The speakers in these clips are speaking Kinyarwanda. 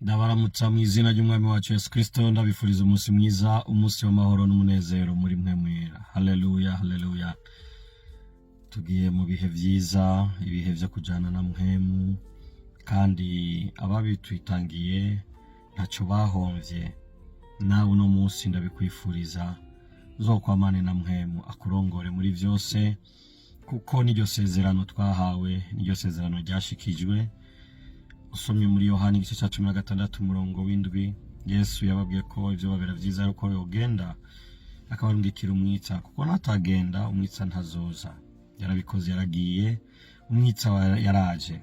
Ndabaramutsa mu izina ry'umwami wacu Yesu Kristo, ndabifuriza umunsi mwiza, umunsi w'amahoro n'umunezero muri mwe mwera. Haleluya, haleluya. Tugiye mu bihe vyiza, ibihe vyo kujana na mpwemu, kandi ababitwitangiye ntaco bahomvye. Nawe uno munsi ndabikwifuriza uzokwamane na mpwemu akurongore muri vyose, kuko niryo sezerano twahawe, niryo sezerano ryashikijwe. Usomye muri Yohana igice cya 16 umurongo w'indwi, Yesu yababwiye ko ivyo babera vyiza ari uko yogenda akabarungikira umwitsa, kuko natagenda umwitsa ntazoza. Yarabikoze, yaragiye, umwitsa yaraje.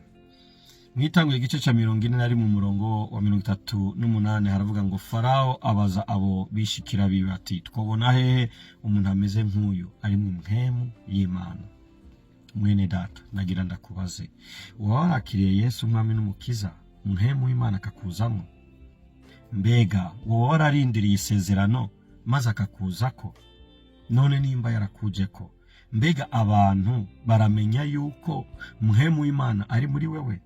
Mwitango igice cya 40 mu murongo wa 38 haravuga ngo Farao abaza abo bishikira biwe ati, twobona hehe umuntu ameze nk'uyu ari mu mpwemu y'Imana? Mwene data, nagira ndakubaze, warakiriye Yesu umwami n'umukiza, mpwemu w'Imana akakuzamo? Mbega wowe wararindiriye isezerano maze akakuzako? None nimba yarakujeko, mbega abantu baramenya yuko mpwemu w'Imana ari muri wewe?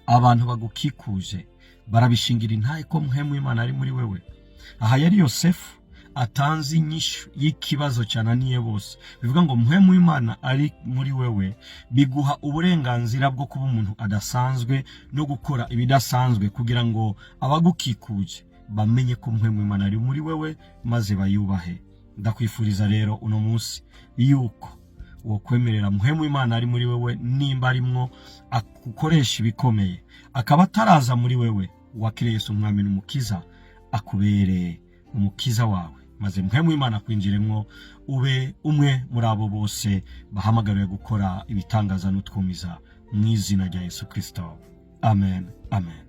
Abantu bagukikuje barabishingira intaye ko mpwemu w'Imana ari muri wewe? Aha yari Yosefu atanze inyishu y'ikibazo cyananiye bose. Bivuga ngo mpwemu w'Imana ari muri wewe biguha uburenganzira bwo kuba umuntu adasanzwe no gukora ibidasanzwe, kugira ngo abagukikuje bamenye ko mpwemu w'Imana ari muri wewe maze bayubahe. Ndakwifuriza rero uno munsi yuko wo kwemerera mpwemu w'Imana ari muri wewe, nimba arimwo akukoresha ibikomeye, akaba ataraza muri wewe, wakiriye Yesu umwami n'umukiza akubereye umukiza wawe, maze mpwemu w'Imana kwinjiremwo ube umwe muri abo bose bahamagariwe gukora ibitangaza n'utwumiza mu izina rya Yesu Kristo. Amen, amen.